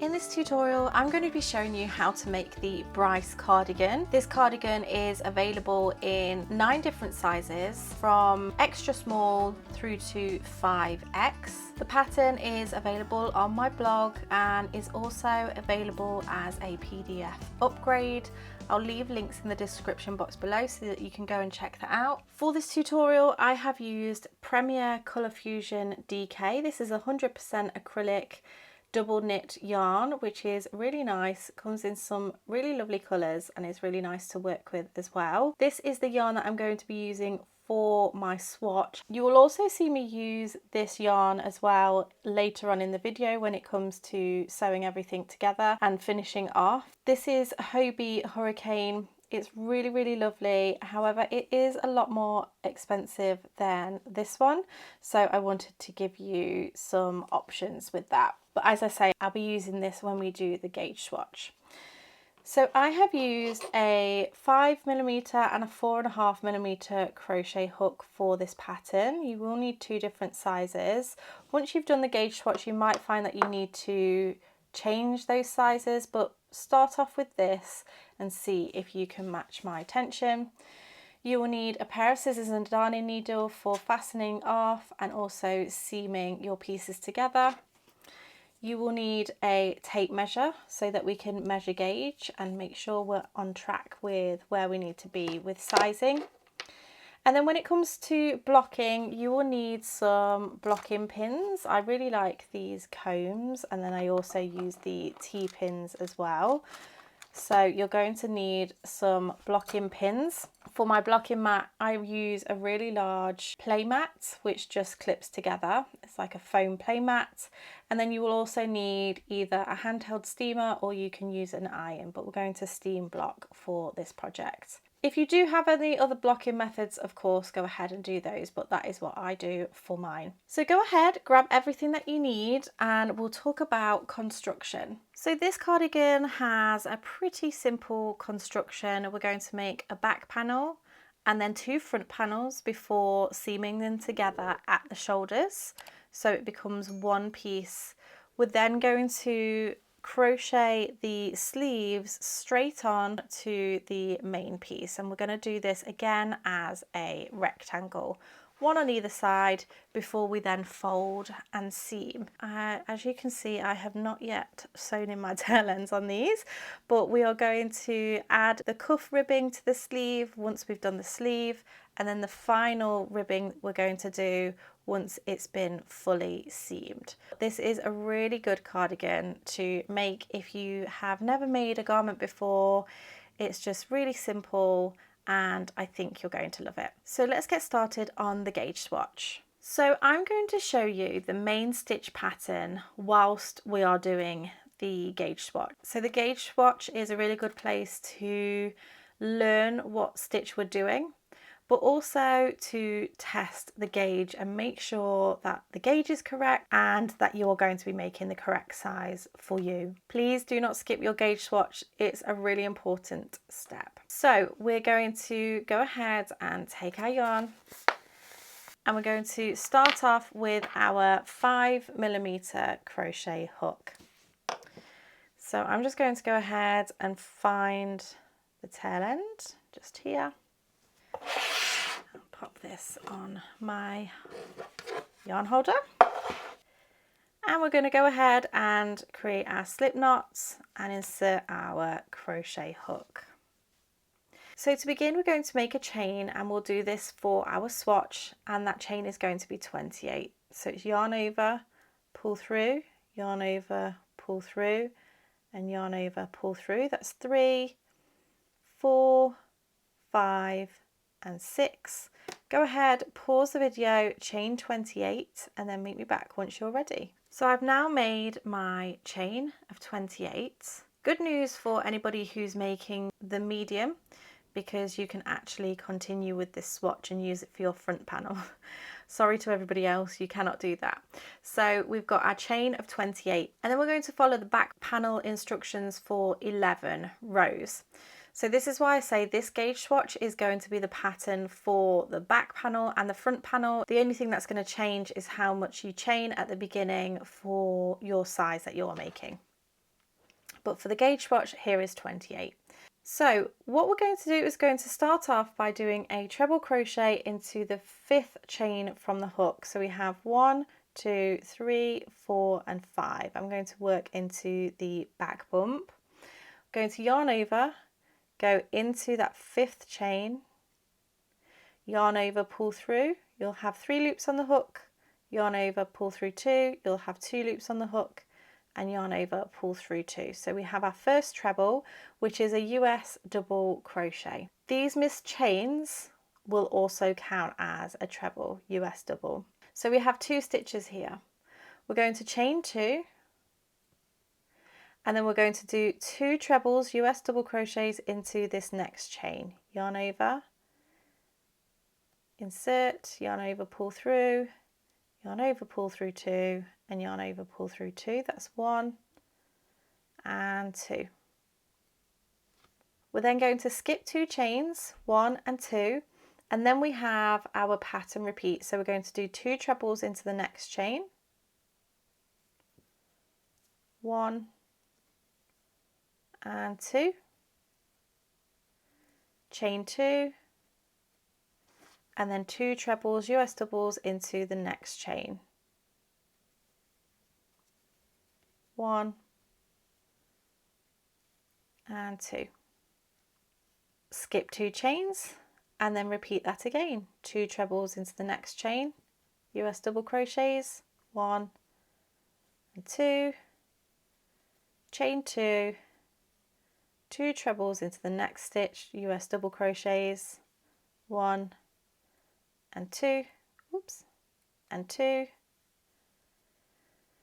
In this tutorial, I'm going to be showing you how to make the Bryce cardigan. This cardigan is available in 9 different sizes, from extra small through to 5X. The pattern is available on my blog and is also available as a PDF upgrade. I'll leave links in the description box below so that you can go and check that out. For this tutorial, I have used Premier Colorfusion DK. This is 100% acrylic double knit yarn, which is really nice, comes in some really lovely colours and is really nice to work with as well. This is the yarn that I'm going to be using for my swatch. You will also see me use this yarn as well later on in the video when it comes to sewing everything together and finishing off. This is Hobie Hurricane. It's really lovely, however it is a lot more expensive than this one, so I wanted to give you some options with that. But as I say, I'll be using this when we do the gauge swatch. So I have used a 5mm and a 4.5mm crochet hook for this pattern. You will need 2 different sizes. Once you've done the gauge swatch, you might find that you need to change those sizes, but start off with this and see if you can match my tension. You will need a pair of scissors and a darning needle for fastening off and also seaming your pieces together. You will need a tape measure so that we can measure gauge and make sure we're on track with where we need to be with sizing. And then when it comes to blocking, you will need some blocking pins. I really like these combs, and then I also use the T-pins as well. So you're going to need some blocking pins. For my blocking mat, I use a really large play mat, which just clips together. It's like a foam play mat. And then you will also need either a handheld steamer or you can use an iron, but we're going to steam block for this project. If you do have any other blocking methods, of course, go ahead and do those, but that is what I do for mine. So go ahead, grab everything that you need, and we'll talk about construction. So this cardigan has a pretty simple construction. We're going to make a back panel and then 2 front panels before seaming them together at the shoulders, so it becomes one piece. We're then going to crochet the sleeves straight on to the main piece, and we're going to do this again as a rectangle, one on either side, before we then fold and seam. As you can see, I have not yet sewn in my tail ends on these, but we are going to add the cuff ribbing to the sleeve once we've done the sleeve, and then the final ribbing we're going to do once it's been fully seamed. This is a really good cardigan to make if you have never made a garment before. It's just really simple and I think you're going to love it. So let's get started on the gauge swatch. So I'm going to show you the main stitch pattern whilst we are doing the gauge swatch. So the gauge swatch is a really good place to learn what stitch we're doing, but also to test the gauge and make sure that the gauge is correct and that you're going to be making the correct size for you. Please do not skip your gauge swatch. It's a really important step. So we're going to go ahead and take our yarn, and we're going to start off with our 5mm crochet hook. So I'm just going to go ahead and find the tail end just here. Pop this on my yarn holder, and we're going to go ahead and create our slip knots and insert our crochet hook. So to begin, we're going to make a chain, and we'll do this for our swatch, and that chain is going to be 28. So it's yarn over, pull through, yarn over, pull through, and yarn over, pull through. That's 3, 4, 5 and 6. Go ahead, pause the video, chain 28, and then meet me back once you're ready. So I've now made my chain of 28. Good news for anybody who's making the medium, because you can actually continue with this swatch and use it for your front panel. Sorry to everybody else, you cannot do that. So we've got our chain of 28, and then we're going to follow the back panel instructions for 11 rows. So this is why I say this gauge swatch is going to be the pattern for the back panel and the front panel. The only thing that's going to change is how much you chain at the beginning for your size that you're making. but for the gauge swatch here is 28. So what we're going to do is going to start off by doing a treble crochet into the 5th chain from the hook. So we have 1, 2, 3, 4 and 5. I'm going to work into the back bump. I'm going to yarn over, go into that 5th chain, yarn over, pull through, you'll have 3 loops on the hook, yarn over, pull through 2, you'll have 2 loops on the hook, and yarn over, pull through 2. So we have our first treble, which is a US double crochet. These missed chains will also count as a treble, US double. So we have 2 stitches here. We're going to chain 2, and then we're going to do 2 trebles, US double crochets into this next chain. Yarn over, insert, yarn over, pull through, yarn over, pull through 2, and yarn over, pull through 2. That's 1 and 2. We're then going to skip 2 chains, 1 and 2, and then we have our pattern repeat. So we're going to do 2 trebles into the next chain, 1 and 2, chain 2, and then 2 trebles, US doubles into the next chain, 1 and 2. Skip 2 chains and then repeat that again. 2 trebles into the next chain, US double crochets, 1 and 2, chain 2, 2 trebles into the next stitch, US double crochets, 1 and 2, oops, and 2,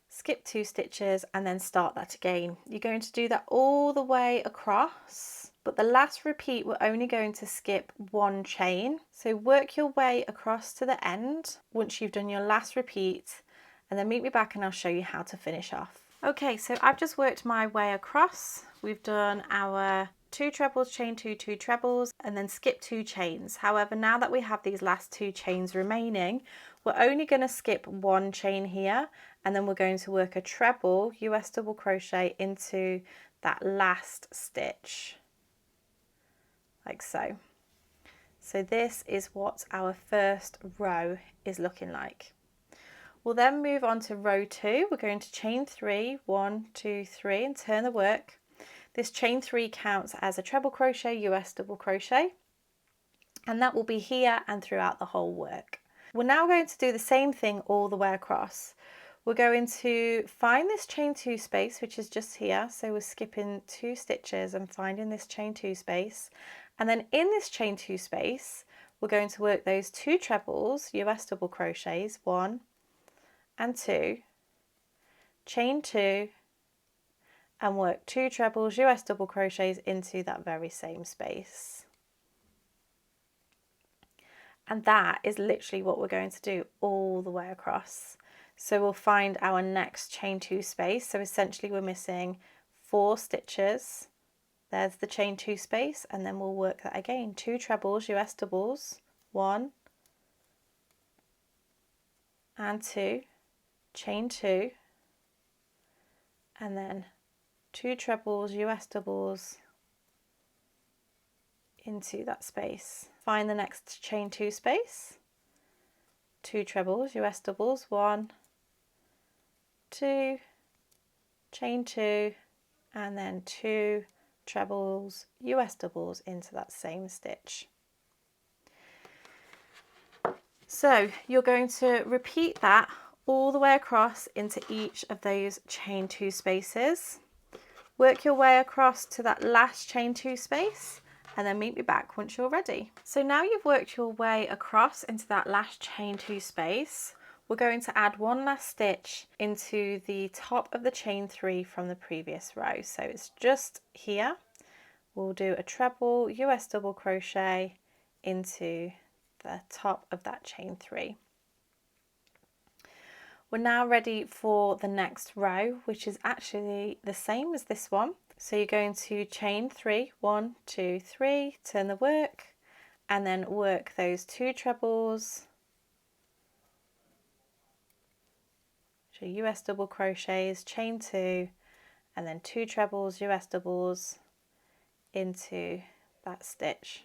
skip 2 stitches and then start that again. You're going to do that all the way across, but the last repeat we're only going to skip 1 chain. So work your way across to the end once you've done your last repeat, and then meet me back and I'll show you how to finish off. Okay, so I've just worked my way across. We've done our 2 trebles, chain 2, 2 trebles, and then skip 2 chains. However, now that we have these last 2 chains remaining, we're only going to skip 1 chain here, and then we're going to work a treble US double crochet into that last stitch, like so. So this is what our first row is looking like. We'll then move on to row 2. We're going to chain 3, 1, 2, 3, and turn the work. This chain 3 counts as a treble crochet, US double crochet, and that will be here and throughout the whole work. We're now going to do the same thing all the way across. We're going to find this chain 2 space, which is just here. So we're skipping 2 stitches and finding this chain 2 space. And then in this chain 2 space, we're going to work those 2 trebles, US double crochets, 1 and 2, chain 2, and work 2 trebles, US double crochets into that very same space. And that is literally what we're going to do all the way across. So we'll find our next chain 2 space. So essentially we're missing 4 stitches. There's the chain 2 space, and then we'll work that again. 2 trebles, US doubles, 1 and 2, chain 2, and then 2 trebles, US doubles into that space. Find the next chain 2 space, 2 trebles, US doubles, 1, 2, chain 2, and then 2 trebles, US doubles into that same stitch. So you're going to repeat that all the way across into each of those chain 2 spaces. Work your way across to that last chain 2 space, and then meet me back once you're ready. So now you've worked your way across into that last chain 2 space, we're going to add 1 last stitch into the top of the chain 3 from the previous row. So it's just here. We'll do a treble US double crochet into the top of that chain 3. We're now ready for the next row, which is actually the same as this one. So you're going to chain 3, 1, 2, 3, turn the work, and then work those 2 trebles, so US double crochets, chain 2, and then 2 trebles, US doubles into that stitch.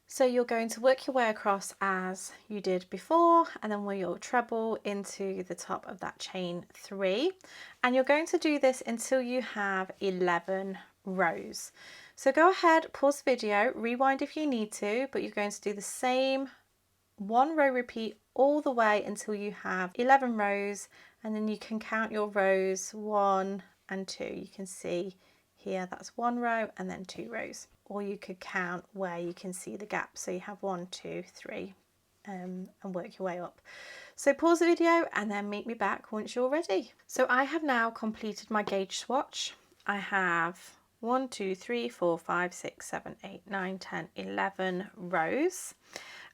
So you're going to work your way across as you did before, and then we'll treble into the top of that chain 3, and you're going to do this until you have 11 rows. So go ahead, pause the video, rewind if you need to, but you're going to do the same 1 row repeat all the way until you have 11 rows, and then you can count your rows 1 and 2. You can see here that's 1 row and then 2 rows, or you could count where you can see the gap, so you have 1, 2, 3 and work your way up. So pause the video and then meet me back once you're ready. So I have now completed my gauge swatch. I have 1, 2, 3, 4, 5, 6, 7, 8, 9, 10, 11 rows.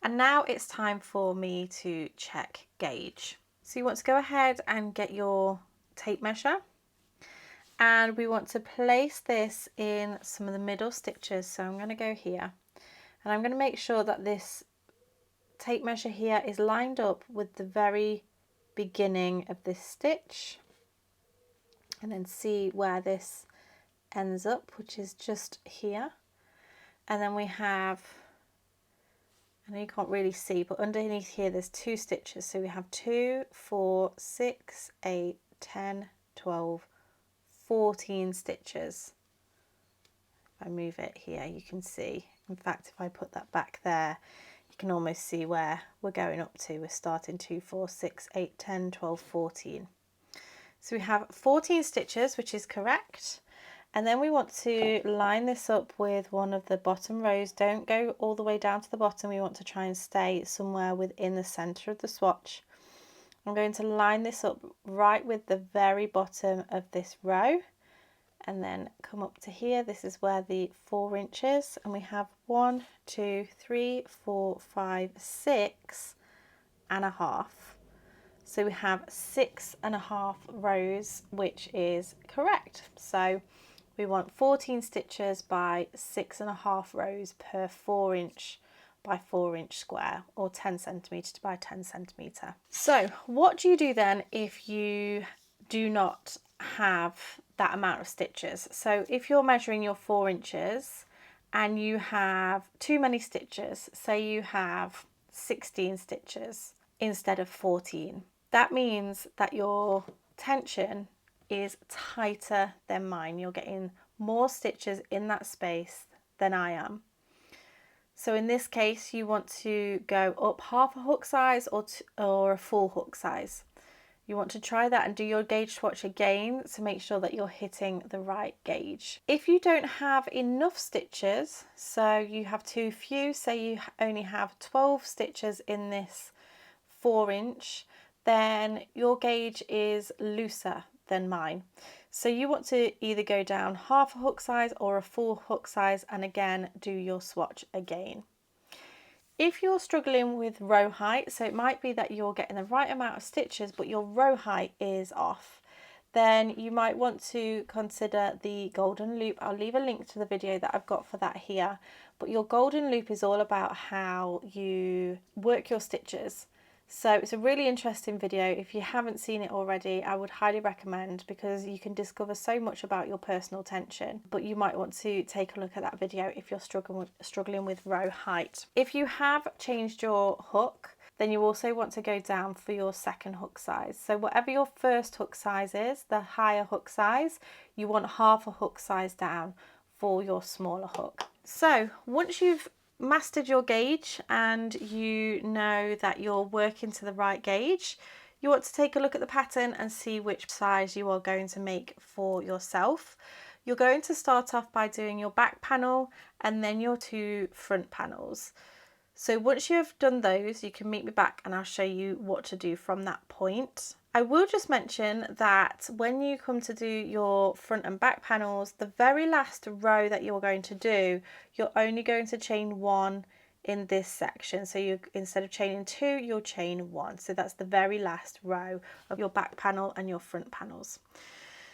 And now it's time for me to check gauge. So you want to go ahead and get your tape measure, and we want to place this in some of the middle stitches. So I'm going to go here, and I'm going to make sure that this tape measure here is lined up with the very beginning of this stitch, and then see where this ends up, which is just here. And then we have, I know you can't really see, but underneath here there's 2 stitches. So we have 2, 4, 6, 8, 10, 12, 14 stitches. If I move it here, you can see. In fact, if I put that back there, you can almost see where we're going up to. We're starting 2, 4, 6, 8, 10, 12, 14. So we have 14 stitches, which is correct. And then we want to line this up with one of the bottom rows. Don't go all the way down to the bottom. We want to try and stay somewhere within the center of the swatch. I'm going to line this up right with the very bottom of this row, and then come up to here. This is where the 4 inches, and we have 1, 2, 3, 4, 5, 6 and a half. So we have 6.5 rows, which is correct. So we want 14 stitches by 6.5 rows per 4 inch by 4 inch square, or 10 centimetre by 10 centimetre. So what do you do then if you do not have that amount of stitches? So if you're measuring your 4 inches and you have too many stitches, say you have 16 stitches instead of 14, that means that your tension is tighter than mine. You're getting more stitches in that space than I am. So in this case, you want to go up half a hook size or a full hook size. You want to try that and do your gauge swatch again to make sure that you're hitting the right gauge. If you don't have enough stitches, so you have too few, say you only have 12 stitches in this 4 inch, then your gauge is looser than mine. So you want to either go down half a hook size or a full hook size, and again do your swatch again. If you're struggling with row height, so it might be that you're getting the right amount of stitches but your row height is off, then you might want to consider the golden loop. I'll leave a link to the video that I've got for that here, but your golden loop is all about how you work your stitches. So it's a really interesting video. If you haven't seen it already, I would highly recommend, because you can discover so much about your personal tension. But you might want to take a look at that video if you're struggling with row height. If you have changed your hook, then you also want to go down for your second hook size. So whatever your first hook size is, the higher hook size, you want half a hook size down for your smaller hook. So once you've mastered your gauge and you know that you're working to the right gauge, you want to take a look at the pattern and see which size you are going to make for yourself. You're going to start off by doing your back panel and then your 2 front panels. So once you have done those, you can meet me back and I'll show you what to do from that point. I will just mention that when you come to do your front and back panels, the very last row that you're going to do, you're only going to chain 1 in this section. So you, instead of chaining 2, you'll chain 1. So that's the very last row of your back panel and your front panels.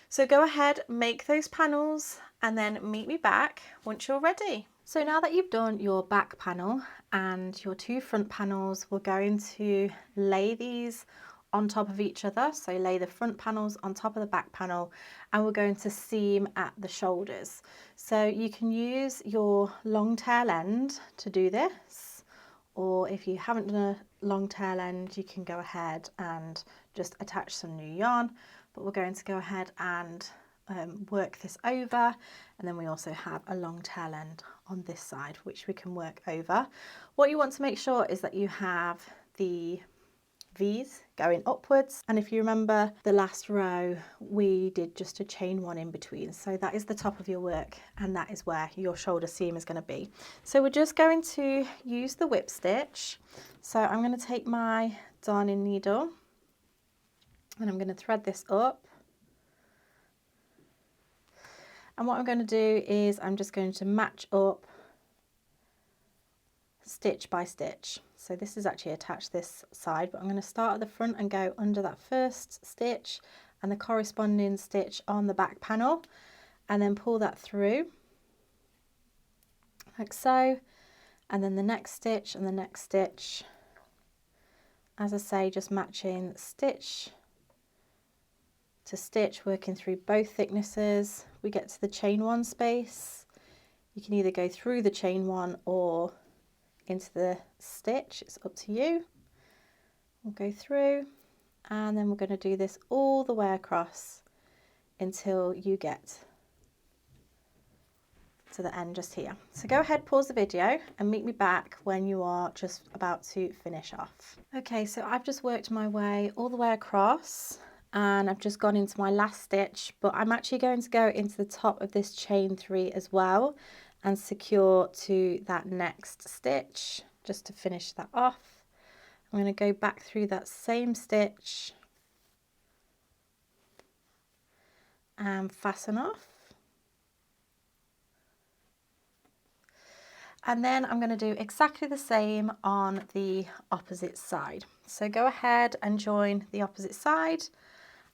So go ahead, make those panels and then meet me back once you're ready. So now that you've done your back panel and your 2 front panels, we're going to lay these on top of each other. So lay the front panels on top of the back panel, and we're going to seam at the shoulders. So you can use your long tail end to do this, or if you haven't done a long tail end, you can go ahead and just attach some new yarn, but we're going to go ahead and work this over, and then we also have a long tail end on this side which we can work over. What you want to make sure is that you have the V's going upwards, and if you remember the last row we did just a chain one in between, so that is the top of your work and that is where your shoulder seam is going to be. So we're just going to use the whip stitch. So I'm going to take my darning needle and I'm going to thread this up. And what I'm going to do is I'm just going to match up stitch by stitch. So this is actually attached this side, but I'm going to start at the front and go under that first stitch and the corresponding stitch on the back panel, and then pull that through like so, and then the next stitch and the next stitch, as I say, just matching stitch to stitch, working through both thicknesses. We get to the chain one space. You can either go through the chain one or into the stitch, it's up to you. We'll go through, and then we're going to do this all the way across until you get to the end just here. So go ahead, pause the video and meet me back when you are just about to finish off. Okay, so I've just worked my way all the way across and I've just gone into my last stitch, but I'm actually going to go into the top of this chain 3 as well and secure to that next stitch just to finish that off. I'm going to go back through that same stitch and fasten off. And then I'm going to do exactly the same on the opposite side. So go ahead and join the opposite side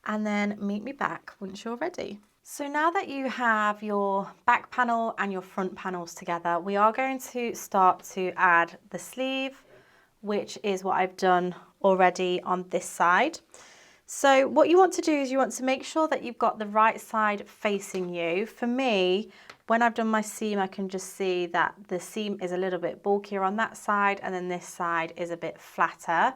and then meet me back once you're ready. So now that you have your back panel and your front panels together, we are going to start to add the sleeve, which is what I've done already on this side. So what you want to do is you want to make sure that you've got the right side facing you. For me, when I've done my seam, I can just see that the seam is a little bit bulkier on that side and then this side is a bit flatter.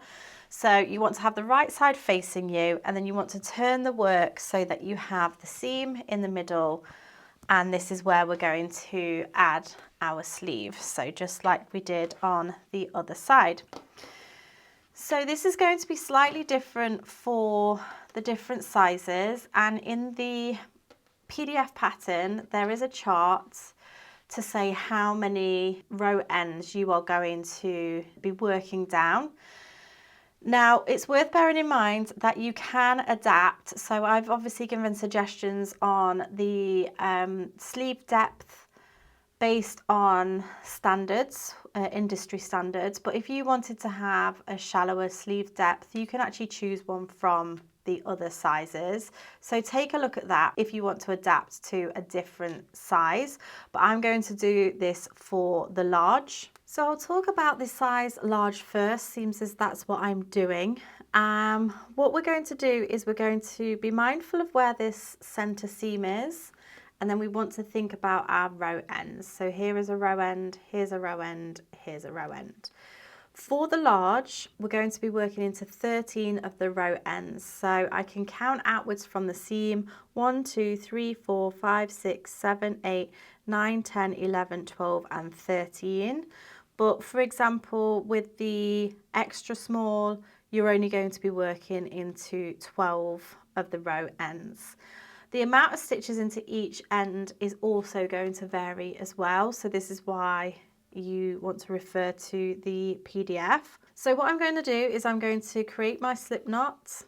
So you want to have the right side facing you, and then you want to turn the work so that you have the seam in the middle, and this is where we're going to add our sleeve. So just like we did on the other side. So this is going to be slightly different for the different sizes, and in the PDF pattern there is a chart to say how many row ends you are going to be working down. Now it's worth bearing in mind that you can adapt, so I've obviously given suggestions on the sleeve depth based on standards, industry standards, but if you wanted to have a shallower sleeve depth, you can actually choose one from the other sizes. So take a look at that if you want to adapt to a different size, but I'm going to do this for the large. So I'll talk about the size large first, seems as that's what I'm doing. What we're going to do is we're going to be mindful of where this center seam is, and then we want to think about our row ends. So here is a row end, here's a row end, here's a row end. For the large, we're going to be working into 13 of the row ends. So I can count outwards from the seam: 1, 2, 3, 4, 5, 6, 7, 8, 9, 10, 11, 12, and 13. But for example, with the extra small, you're only going to be working into 12 of the row ends. The amount of stitches into each end is also going to vary as well. So this is why you want to refer to the PDF. So what I'm going to do is I'm going to create my slip knot.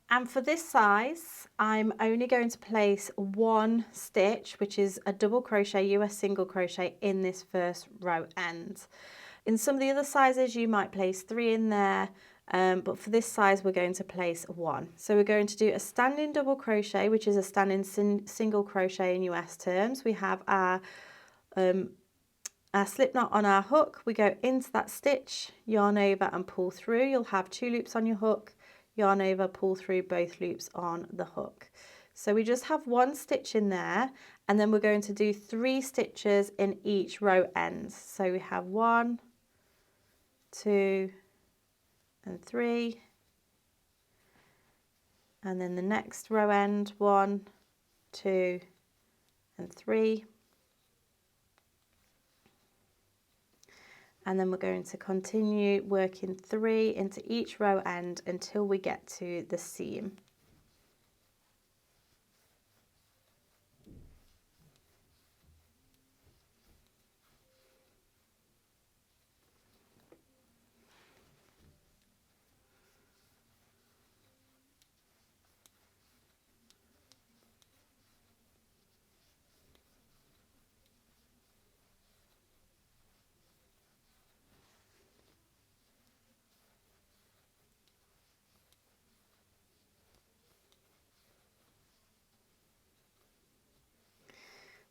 And for this size, I'm only going to place 1 stitch, which is a double crochet, US single crochet, in this first row end. In some of the other sizes, you might place 3 in there, but for this size, we're going to place 1. So we're going to do a standing double crochet, which is a standing single crochet in US terms. We have our our slip knot on our hook, we go into that stitch, yarn over and pull through. You'll have 2 loops on your hook, yarn over, pull through both loops on the hook. So we just have 1 stitch in there, and then we're going to do 3 stitches in each row end. So we have 1, 2 and 3, and then the next row end, 1, 2 and 3. And then we're going to continue working 3 into each row end until we get to the seam.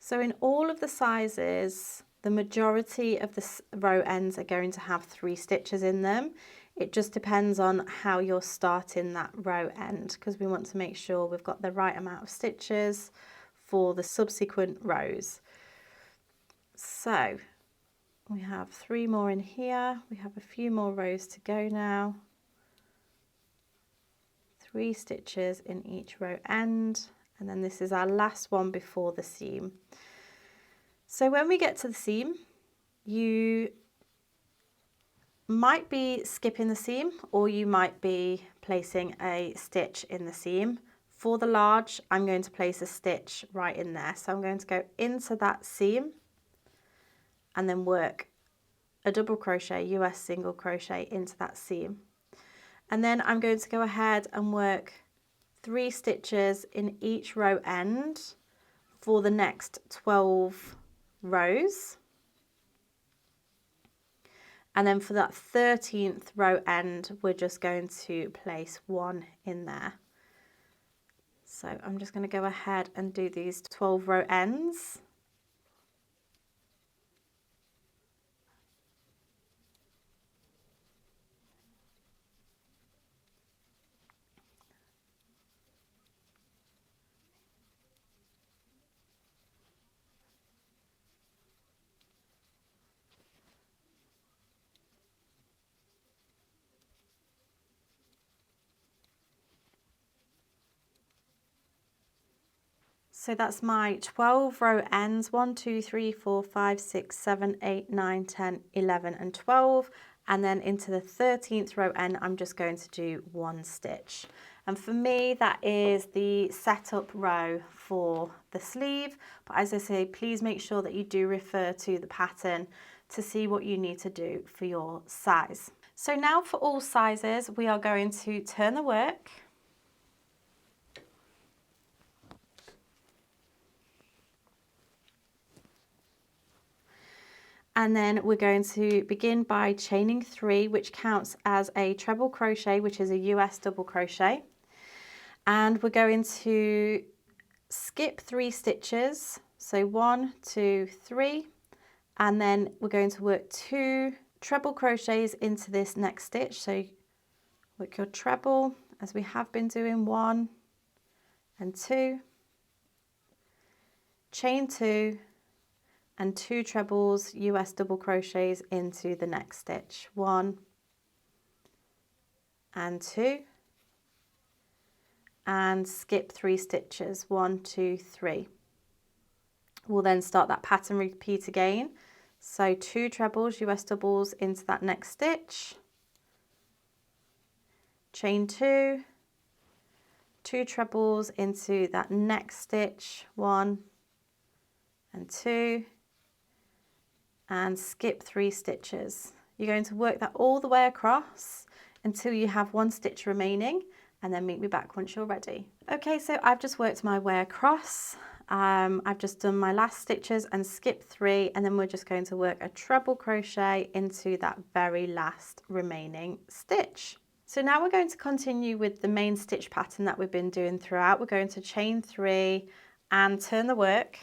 So in all of the sizes, the majority of the row ends are going to have 3 stitches in them. It just depends on how you're starting that row end, because we want to make sure we've got the right amount of stitches for the subsequent rows. So we have 3 more in here. We have a few more rows to go now. 3 stitches in each row end. And then this is our last one before the seam. So when we get to the seam, you might be skipping the seam, or you might be placing a stitch in the seam. For the large, I'm going to place a stitch right in there. So I'm going to go into that seam and then work a double crochet, US single crochet into that seam. And then I'm going to go ahead and work 3 stitches in each row end for the next 12 rows. And then for that 13th row end, we're just going to place 1 in there. So I'm just going to go ahead and do these 12 row ends. So that's my 12 row ends, 1, 2, 3, 4, 5, 6, 7, 8, 9, 10, 11 and 12. And then into the 13th row end, I'm just going to do 1 stitch. And for me, that is the setup row for the sleeve. But as I say, please make sure that you do refer to the pattern to see what you need to do for your size. So now for all sizes, we are going to turn the work. And then we're going to begin by chaining 3, which counts as a treble crochet, which is a US double crochet. And we're going to skip 3 stitches. So 1, 2, 3. And then we're going to work 2 treble crochets into this next stitch. So work your treble as we have been doing, 1 and 2. Chain 2. And 2 trebles, US double crochets into the next stitch, 1 and 2, and skip 3 stitches, 1, 2, 3. We'll then start that pattern repeat again. So 2 trebles, US doubles into that next stitch, chain 2, 2 trebles into that next stitch, 1 and 2, and skip 3 stitches. You're going to work that all the way across until you have 1 stitch remaining, and then meet me back once you're ready. Okay, so I've just worked my way across. I've just done my last stitches and skipped 3, and then we're just going to work a treble crochet into that very last remaining stitch. So now we're going to continue with the main stitch pattern that we've been doing throughout. We're going to chain 3 and turn the work.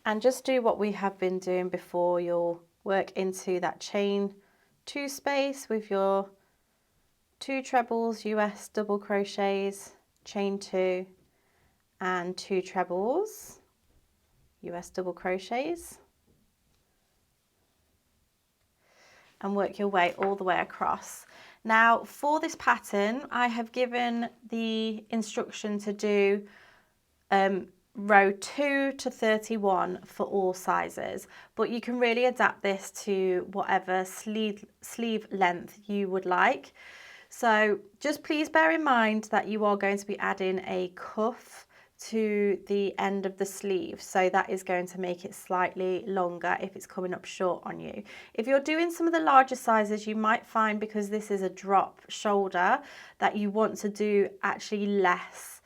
And just do what we have been doing before. You'll work into that chain 2 space with your 2 trebles, US double crochets, chain 2 and 2 trebles, US double crochets, and work your way all the way across. Now for this pattern, I have given the instruction to do row 2 to 31 for all sizes, but you can really adapt this to whatever sleeve length you would like. So just please bear in mind that you are going to be adding a cuff to the end of the sleeve, so that is going to make it slightly longer if it's coming up short on you. If you're doing some of the larger sizes, you might find, because this is a drop shoulder, that you want to do actually less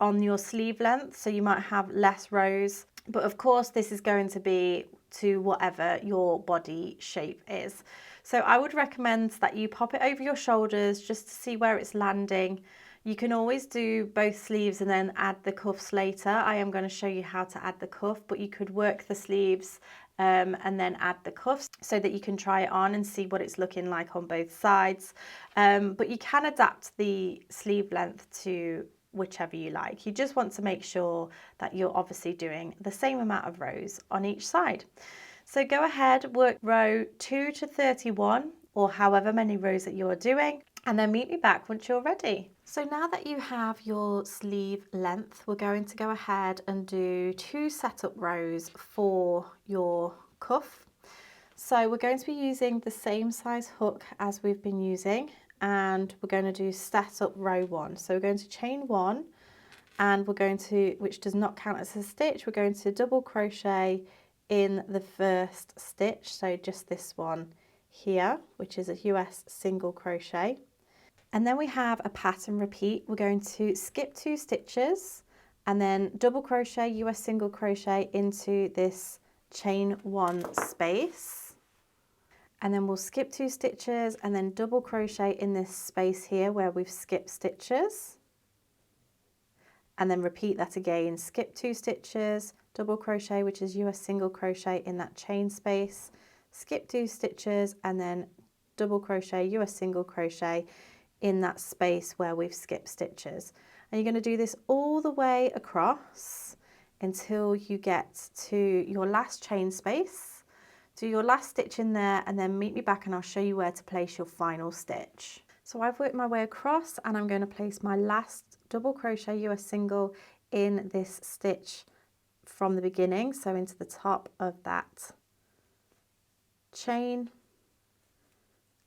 on your sleeve length, so you might have less rows, but of course this is going to be to whatever your body shape is. So I would recommend that you pop it over your shoulders just to see where it's landing. You can always do both sleeves and then add the cuffs later. I am going to show you how to add the cuff, but you could work the sleeves and then add the cuffs so that you can try it on and see what it's looking like on both sides. But you can adapt the sleeve length to whichever you like. You just want to make sure that you're obviously doing the same amount of rows on each side. So go ahead, work row 2 to 31 or however many rows that you're doing, and then meet me back once you're ready. So now that you have your sleeve length, we're going to go ahead and do 2 setup rows for your cuff. So we're going to be using the same size hook as we've been using, and we're going to do set up row 1. So we're going to chain 1, and we're going to, which does not count as a stitch, we're going to double crochet in the first stitch, so just this one here, which is a US single crochet. And then we have a pattern repeat. We're going to skip 2 stitches and then double crochet, US single crochet into this chain 1 space. And then we'll skip 2 stitches and then double crochet in this space here where we've skipped stitches. And then repeat that again, skip 2 stitches, double crochet, which is US single crochet in that chain space, skip 2 stitches and then double crochet, US single crochet in that space where we've skipped stitches. And you're going to do this all the way across until you get to your last chain space. Do your last stitch in there and then meet me back and I'll show you where to place your final stitch. So I've worked my way across and I'm going to place my last double crochet US single in this stitch from the beginning, so into the top of that chain,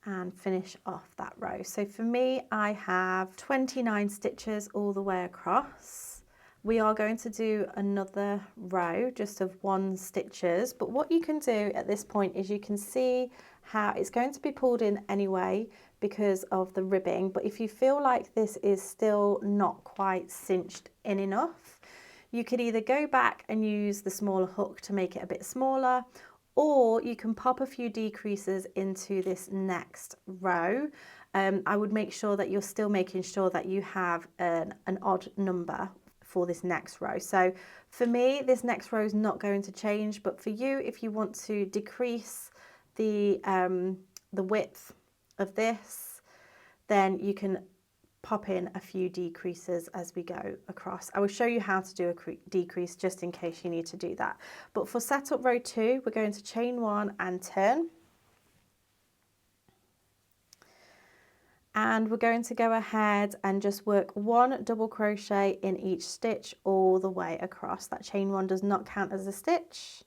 and finish off that row. So for me, I have 29 stitches all the way across. We are going to do another row just of 1 stitches, but what you can do at this point is you can see how it's going to be pulled in anyway because of the ribbing, but if you feel like this is still not quite cinched in enough, you could either go back and use the smaller hook to make it a bit smaller, or you can pop a few decreases into this next row. I would make sure that you're still making sure that you have an odd number for this next row. So for me, this next row is not going to change, but for you, if you want to decrease the width of this, then you can pop in a few decreases as we go across. I will show you how to do a decrease just in case you need to do that. But for setup row 2, we're going to chain 1 and turn. And we're going to go ahead and just work 1 double crochet in each stitch all the way across. That chain 1 does not count as a stitch.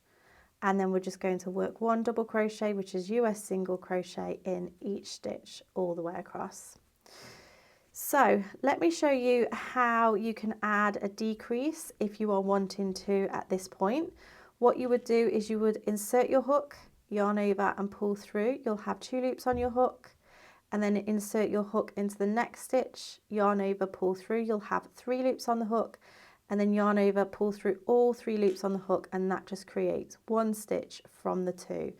And then we're just going to work 1 double crochet, which is US single crochet in each stitch all the way across. So let me show you how you can add a decrease if you are wanting to at this point. What you would do is you would insert your hook, yarn over and pull through. You'll have 2 loops on your hook, and then insert your hook into the next stitch, yarn over, pull through. You'll have 3 loops on the hook, and then yarn over, pull through all 3 loops on the hook, and that just creates 1 stitch from the 2.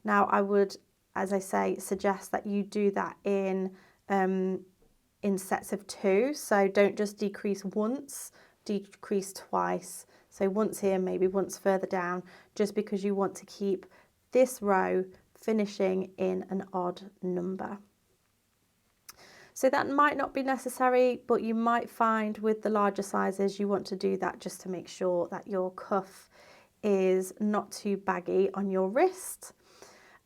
Now I would, as I say, suggest that you do that in sets of 2, so don't just decrease once, decrease twice, So once here, maybe once further down, just because you want to keep this row finishing in an odd number. So that might not be necessary, but you might find with the larger sizes you want to do that just to make sure that your cuff is not too baggy on your wrist.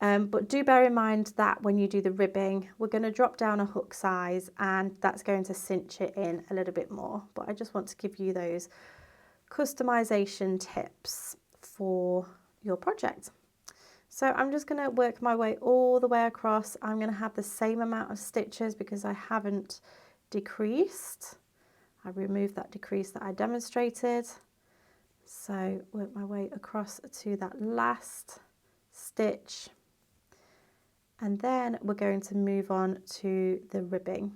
But do bear in mind that when you do the ribbing, we're going to drop down a hook size and that's going to cinch it in a little bit more. But I just want to give you those customization tips for your project. So I'm just going to work my way all the way across. I'm going to have the same amount of stitches because I haven't decreased. I removed that decrease that I demonstrated. So work my way across to that last stitch. And then we're going to move on to the ribbing.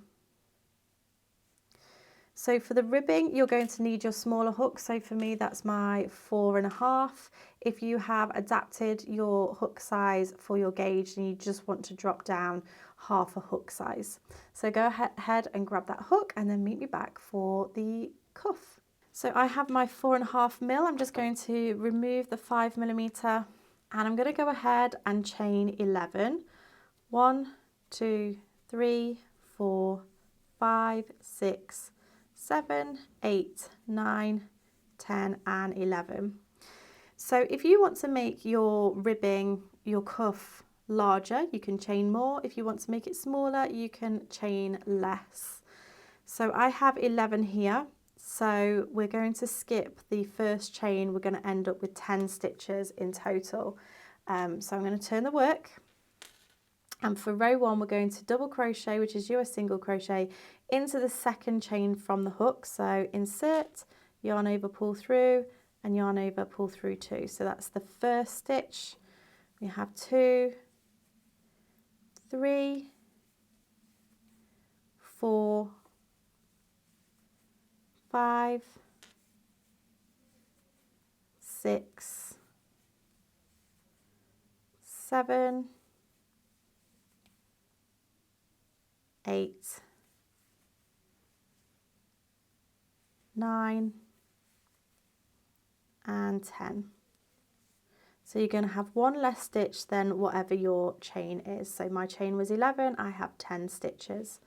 So for the ribbing, you're going to need your smaller hook. So for me, that's my 4.5. If you have adapted your hook size for your gauge and you just want to drop down half a hook size. So go ahead and grab that hook and then meet me back for the cuff. So I have my 4.5 mil. I'm just going to remove the 5mm and I'm going to go ahead and chain 11. 1, 2, 3, 4, 5, 6, 7, 8, 9, 10 and 11. So if you want to make your ribbing, your cuff larger, you can chain more. If you want to make it smaller, you can chain less. So I have 11 here. So we're going to skip the first chain. We're going to end up with 10 stitches in total. So I'm going to turn the work. And for row 1, we're going to double crochet, which is your single crochet, into the second chain from the hook. So insert, yarn over, pull through, and yarn over, pull through 2. So that's the first stitch. We have 2, 3, 4, 5, 6, 7, 8, 9 and 10. So you're going to have one less stitch than whatever your chain is. So my chain was 11, I have 10 stitches.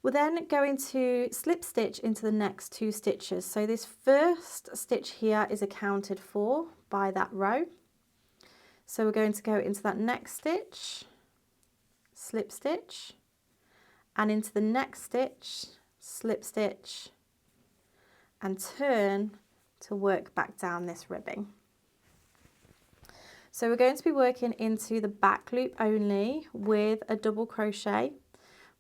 We're then going to slip stitch into the next 2 stitches. So this first stitch here is accounted for by that row. So we're going to go into that next stitch, slip stitch, and into the next stitch, slip stitch, and turn to work back down this ribbing. So we're going to be working into the back loop only with a double crochet.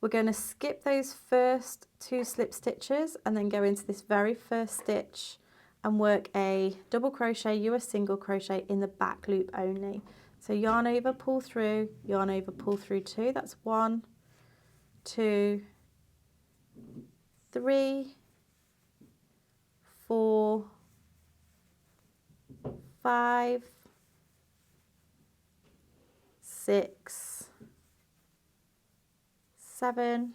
We're going to skip those first 2 slip stitches and then go into this very first stitch and work a double crochet, a single crochet in the back loop only. So yarn over, pull through, yarn over, pull through 2. That's 1, 2, 3, 4, 5, 6, 7,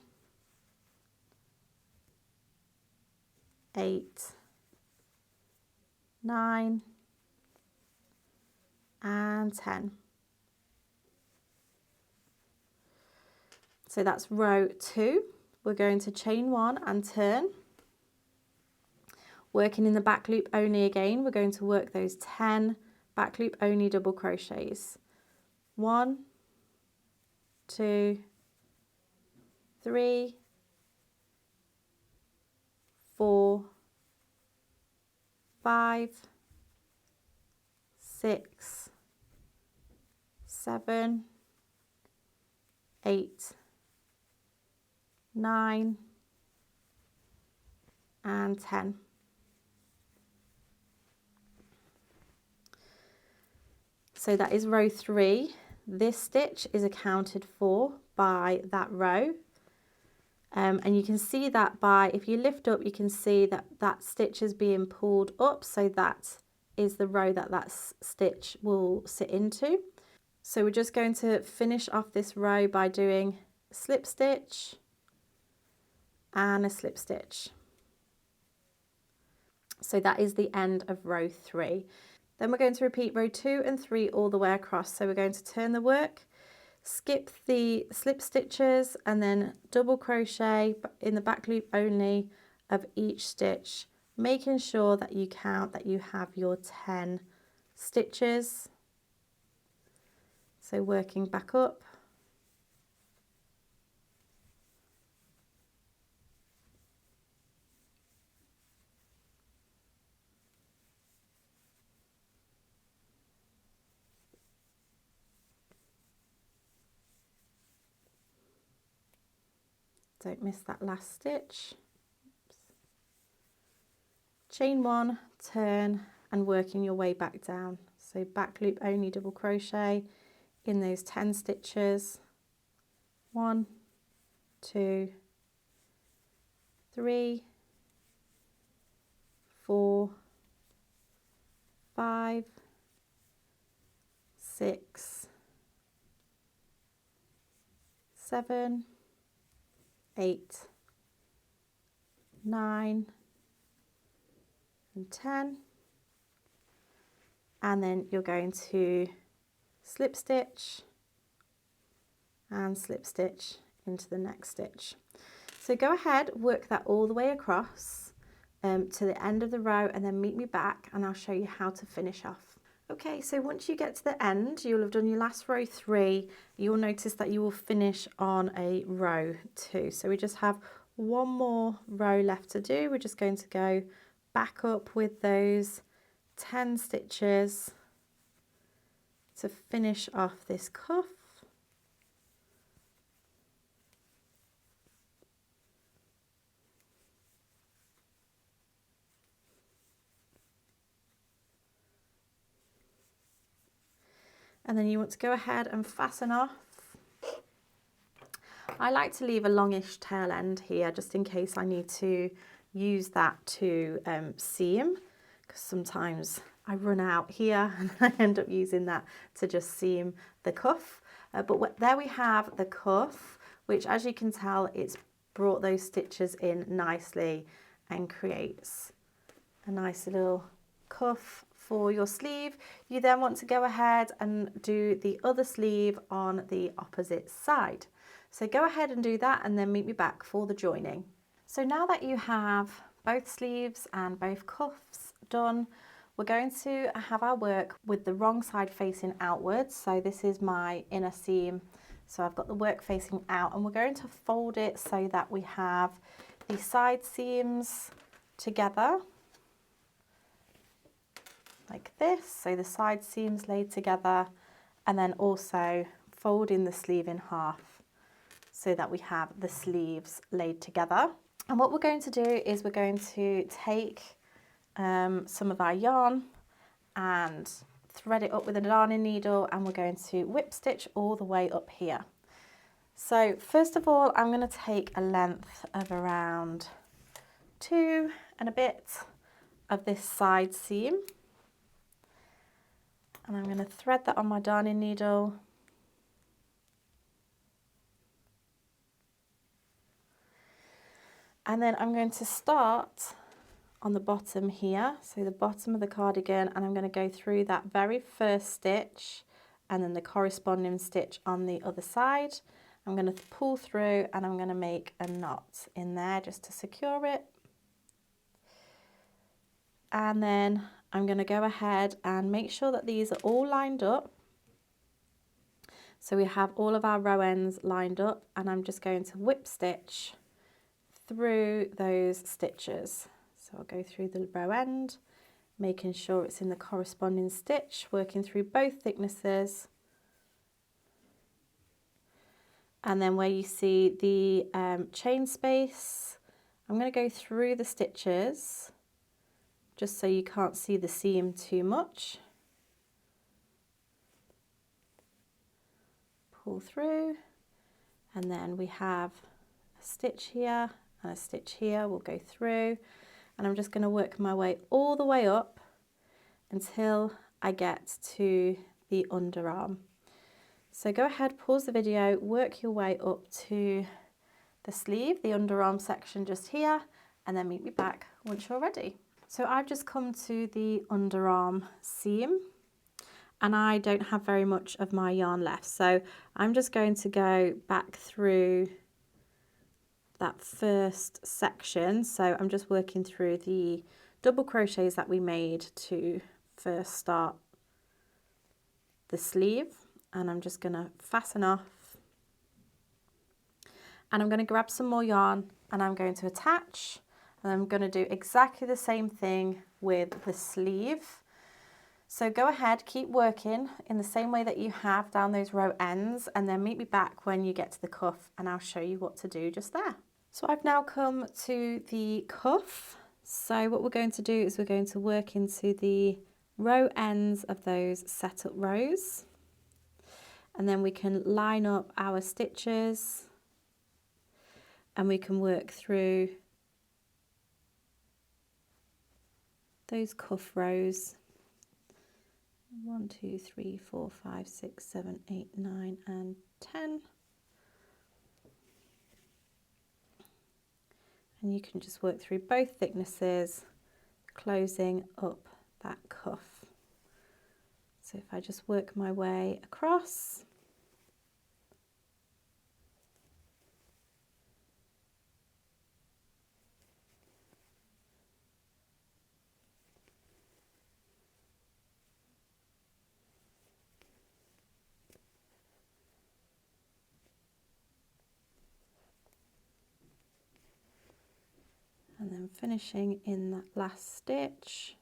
8, 9 and 10. So that's row 2. We're going to chain 1 and turn. Working in the back loop only again, we're going to work those 10 back loop only double crochets. 1, 2, 3, 4, 5, 6, 7, 8, 9 and 10. So that is row 3. This stitch is accounted for by that row. And you can see that by, if you lift up, you can see that that stitch is being pulled up. So that is the row that that stitch will sit into. So we're just going to finish off this row by doing a slip stitch and a slip stitch. So that is the end of row 3. Then we're going to repeat row 2 and 3 all the way across. So we're going to turn the work, skip the slip stitches, and then double crochet in the back loop only of each stitch, making sure that you count that you have your 10 stitches. So working back up. Don't miss that last stitch. Oops. Chain 1, turn, and working your way back down. So back loop only double crochet in those 10 stitches. 1, 2, 3, 4, 5, 6, 7, 8, 9, and 10. And then you're going to slip stitch and slip stitch into the next stitch. So go ahead, work that all the way across to the end of the row, and then meet me back and I'll show you how to finish off. Okay, so once you get to the end, you'll have done your last row 3. You'll notice that you will finish on a row 2. So we just have one more row left to do. We're just going to go back up with those 10 stitches to finish off this cuff. And then you want to go ahead and fasten off. I like to leave a longish tail end here just in case I need to use that to seam, because sometimes I run out here and I end up using that to just seam the cuff. But there we have the cuff, which, as you can tell, it's brought those stitches in nicely and creates a nice little cuff for your sleeve. You then want to go ahead and do the other sleeve on the opposite side. So go ahead and do that and then meet me back for the joining. So now that you have both sleeves and both cuffs done, we're going to have our work with the wrong side facing outwards. So this is my inner seam. So I've got the work facing out, and we're going to fold it so that we have the side seams together like this. So the side seams laid together, and then also folding the sleeve in half so that we have the sleeves laid together. And what we're going to do is we're going to take some of our yarn and thread it up with a darning needle, and we're going to whip stitch all the way up here. So first of all, I'm going to take a length of around 2 and a bit of this side seam, and I'm going to thread that on my darning needle. And then I'm going to start on the bottom here, so the bottom of the cardigan, and I'm going to go through that very first stitch and then the corresponding stitch on the other side. I'm going to pull through and I'm going to make a knot in there just to secure it. And then I'm going to go ahead and make sure that these are all lined up. So we have all of our row ends lined up, and I'm just going to whip stitch through those stitches. So I'll go through the row end, making sure it's in the corresponding stitch, working through both thicknesses. And then where you see the chain space, I'm going to go through the stitches just so you can't see the seam too much. Pull through, and then we have a stitch here and a stitch here. We'll go through, and I'm just going to work my way all the way up until I get to the underarm. So go ahead, pause the video, work your way up to the sleeve, the underarm section just here, and then meet me back once you're ready. So I've just come to the underarm seam and I don't have very much of my yarn left. So I'm just going to go back through that first section. So I'm just working through the double crochets that we made to first start the sleeve, and I'm just going to fasten off, and I'm going to grab some more yarn and I'm going to attach, and I'm going to do exactly the same thing with the sleeve. So go ahead, keep working in the same way that you have down those row ends, and then meet me back when you get to the cuff and I'll show you what to do just there. So I've now come to the cuff. So what we're going to do is we're going to work into the row ends of those setup rows, and then we can line up our stitches and we can work through those cuff rows. 1, 2, 3, 4, 5, 6, 7, 8, 9 and 10. And you can just work through both thicknesses, closing up that cuff. So if I just work my way across, and then finishing in that last stitch.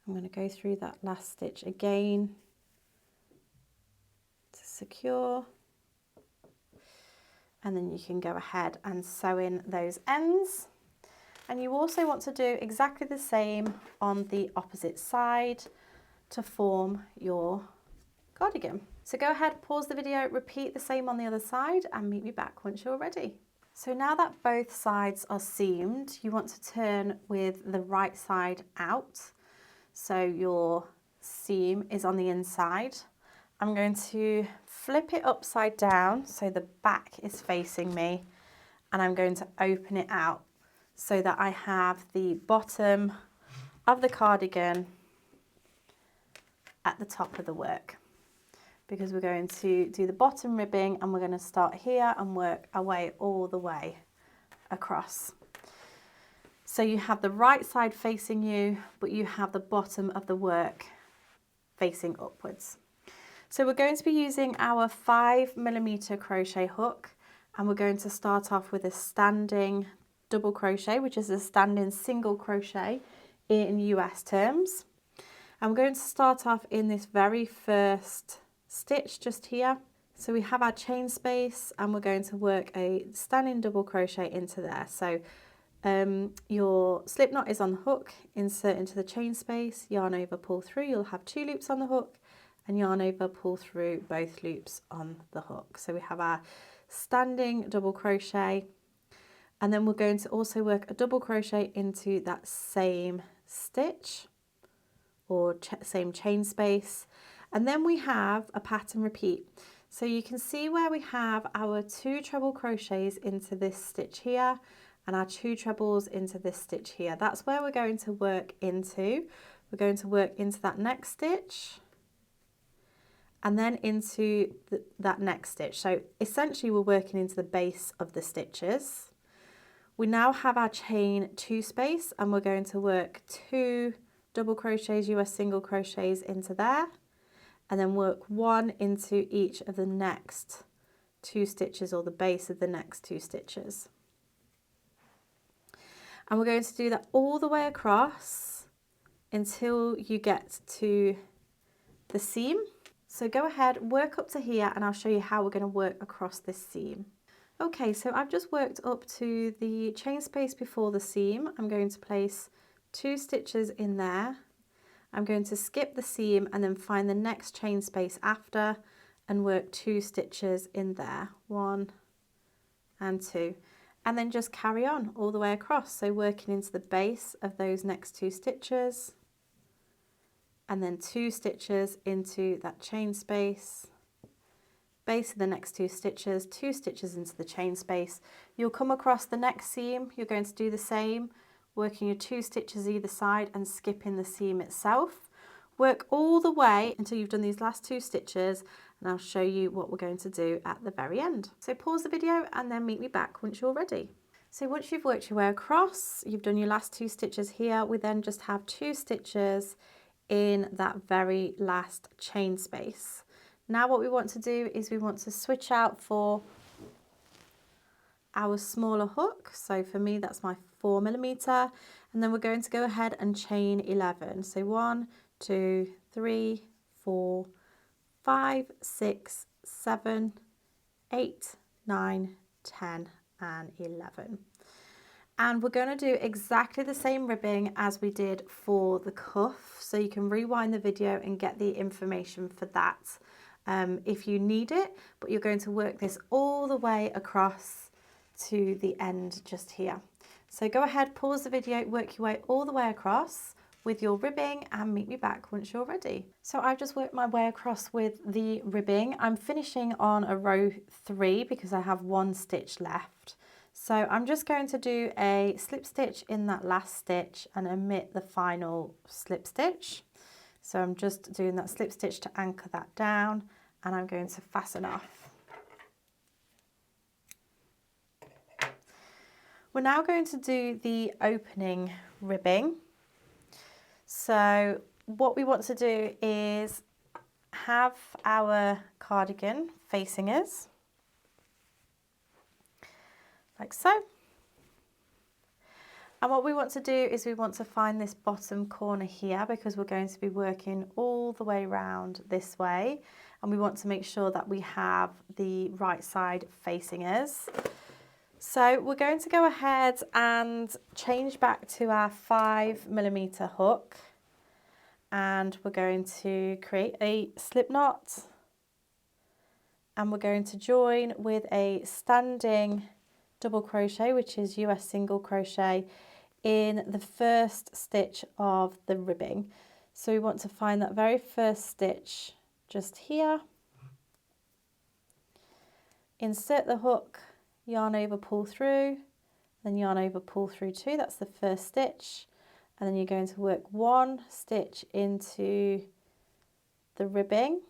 I'm going to go through that last stitch again to secure, and then you can go ahead and sew in those ends. And you also want to do exactly the same on the opposite side to form your cardigan. So go ahead, pause the video, repeat the same on the other side and meet me back once you're ready. So now that both sides are seamed, you want to turn with the right side out. So your seam is on the inside. I'm going to flip it upside down so the back is facing me, and I'm going to open it out so that I have the bottom of the cardigan at the top of the work, because we're going to do the bottom ribbing and we're going to start here and work our way all the way across. So you have the right side facing you, but you have the bottom of the work facing upwards. So we're going to be using our 5mm crochet hook, and we're going to start off with a standing double crochet, which is a standing single crochet in US terms. And we're going to start off in this very first stitch just here. So we have our chain space and we're going to work a standing double crochet into there. So your slip knot is on the hook, insert into the chain space, yarn over, pull through. You'll have 2 loops on the hook, and yarn over, pull through both loops on the hook. So we have our standing double crochet, and then we're going to also work a double crochet into that same stitch or same chain space, and then we have a pattern repeat. So you can see where we have our 2 treble crochets into this stitch here and our 2 trebles into this stitch here. That's where we're going to work into. We're going to work into that next stitch and then into that next stitch. So essentially we're working into the base of the stitches. We now have our chain 2 space, and we're going to work 2 double crochets, US single crochets into there, and then work 1 into each of the next 2 stitches, or the base of the next 2 stitches. And we're going to do that all the way across until you get to the seam. So go ahead, work up to here, and I'll show you how we're going to work across this seam. Okay, so I've just worked up to the chain space before the seam. I'm going to place 2 stitches in there. I'm going to skip the seam and then find the next chain space after and work 2 stitches in there, 1 and 2, and then just carry on all the way across. So working into the base of those next 2 stitches, and then 2 stitches into that chain space, base of the next 2 stitches, 2 stitches into the chain space. You'll come across the next seam, you're going to do the same, working your 2 stitches either side and skipping the seam itself. Work all the way until you've done these last 2 stitches, and I'll show you what we're going to do at the very end. So pause the video and then meet me back once you're ready. So once you've worked your way across, you've done your last 2 stitches here, we then just have 2 stitches in that very last chain space. Now what we want to do is we want to switch out for our smaller hook. So for me that's my 4mm, and then we're going to go ahead and chain 11. So 1, 2, 3, 4, 5, 6, 7, 8, 9, 10 and 11. And we're going to do exactly the same ribbing as we did for the cuff, so you can rewind the video and get the information for that if you need it, but you're going to work this all the way across to the end just here. So go ahead, pause the video, work your way all the way across with your ribbing and meet me back once you're ready. So I've just worked my way across with the ribbing. I'm finishing on a row 3 because I have 1 stitch left. So I'm just going to do a slip stitch in that last stitch and omit the final slip stitch. So I'm just doing that slip stitch to anchor that down, and I'm going to fasten off. We're now going to do the opening ribbing. So what we want to do is have our cardigan facing us, like so. And what we want to do is we want to find this bottom corner here, because we're going to be working all the way around this way, and we want to make sure that we have the right side facing us. So we're going to go ahead and change back to our 5mm hook, and we're going to create a slip knot, and we're going to join with a standing double crochet, which is US single crochet, in the first stitch of the ribbing. So we want to find that very first stitch just here, insert the hook, yarn over, pull through, then yarn over, pull through 2, that's the first stitch, and then you're going to work 1 stitch into the ribbing.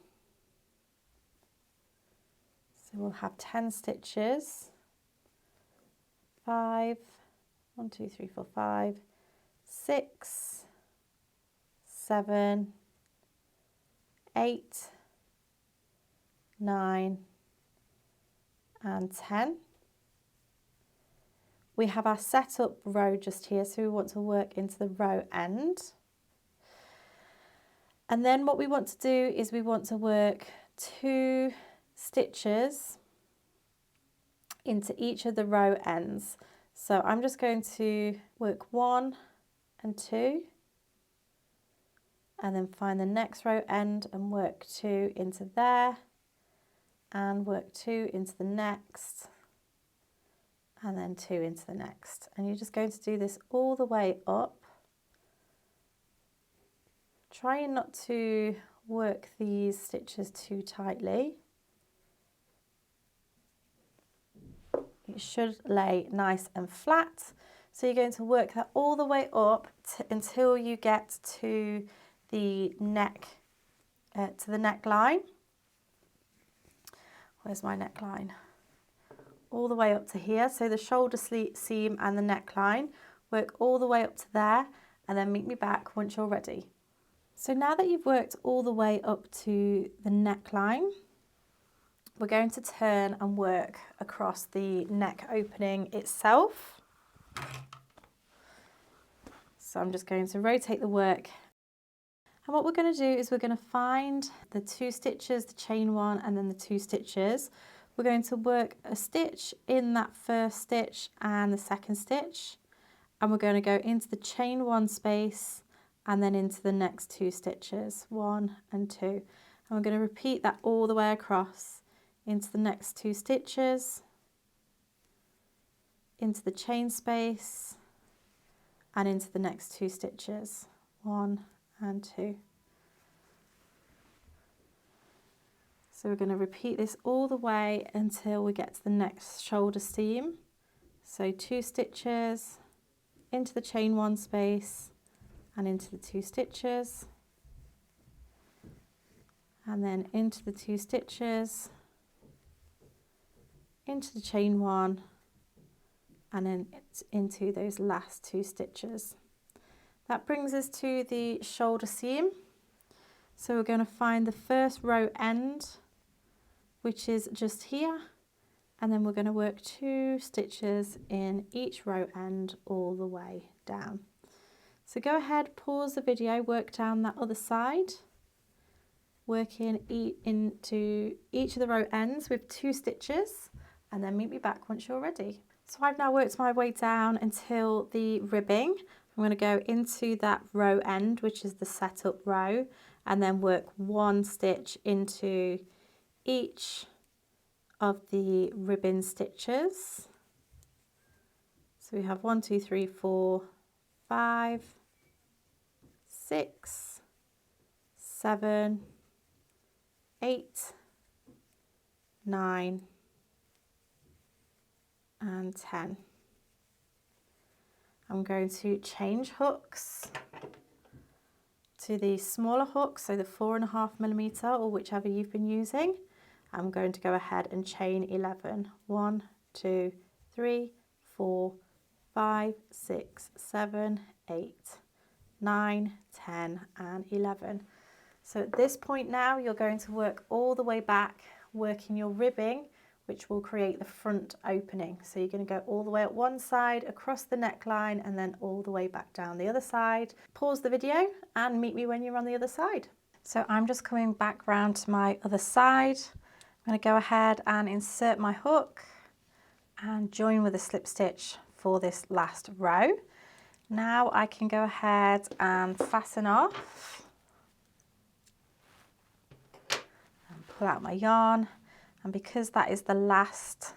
So we'll have 10 stitches, 5, 1, 2, 3, 4, 5, 6, 7, 8, 9 and 10. We have our setup row just here, so we want to work into the row end. And then what we want to do is we want to work 2 stitches into each of the row ends. So I'm just going to work 1 and 2, and then find the next row end and work 2 into there, and work 2 into the next, and then 2 into the next. And you're just going to do this all the way up, trying not to work these stitches too tightly. It should lay nice and flat. So you're going to work that all the way up until you get to the neck, to the neckline. Where's my neckline? All the way up to here. So the shoulder seam and the neckline. Work all the way up to there, and then meet me back once you're ready. So now that you've worked all the way up to the neckline, we're going to turn and work across the neck opening itself. So I'm just going to rotate the work, and what we're going to do is we're going to find the 2 stitches, the chain 1 and then the 2 stitches. We're going to work a stitch in that first stitch and the second stitch, and we're going to go into the chain 1 space and then into the next 2 stitches, 1 and 2, and we're going to repeat that all the way across into the next 2 stitches, into the chain space and into the next 2 stitches, 1 and 2. So we're going to repeat this all the way until we get to the next shoulder seam. So 2 stitches into the chain 1 space and into the 2 stitches, and then into the 2 stitches, into the chain 1, and then into those last 2 stitches. That brings us to the shoulder seam. So we're going to find the first row end, which is just here, and then we're going to work 2 stitches in each row end all the way down. So go ahead, pause the video, work down that other side, working into each of the row ends with 2 stitches, and then meet me back once you're ready. So I've now worked my way down until the ribbing. I'm going to go into that row end, which is the setup row, and then work 1 stitch into each of the ribbon stitches. So we have 1, 2, 3, 4, 5, 6, 7, 8, 9, and 10. I'm going to change hooks to the smaller hook, so the 4.5mm or whichever you've been using. I'm going to go ahead and chain 11. 1, 2, 3, 4, 5, 6, 7, 8, 9, 10, and 11. So at this point now, you're going to work all the way back, working your ribbing, which will create the front opening. So you're going to go all the way at one side, across the neckline, and then all the way back down the other side. Pause the video and meet me when you're on the other side. So I'm just coming back round to my other side. I'm going to go ahead and insert my hook and join with a slip stitch for this last row. Now I can go ahead and fasten off and pull out my yarn. And because that is the last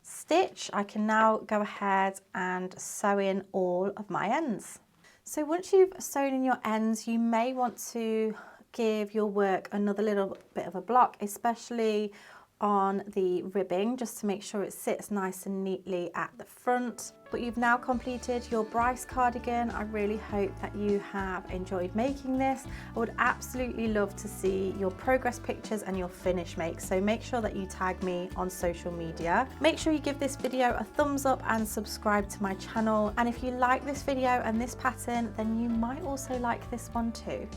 stitch, I can now go ahead and sew in all of my ends. So once you've sewn in your ends, you may want to give your work another little bit of a block, especially on the ribbing, just to make sure it sits nice and neatly at the front. But you've now completed your Bryce cardigan. I really hope that you have enjoyed making this. I would absolutely love to see your progress pictures and your finish make, so make sure that you tag me on social media. Make sure you give this video a thumbs up and subscribe to my channel, and if you like this video and this pattern, then you might also like this one too.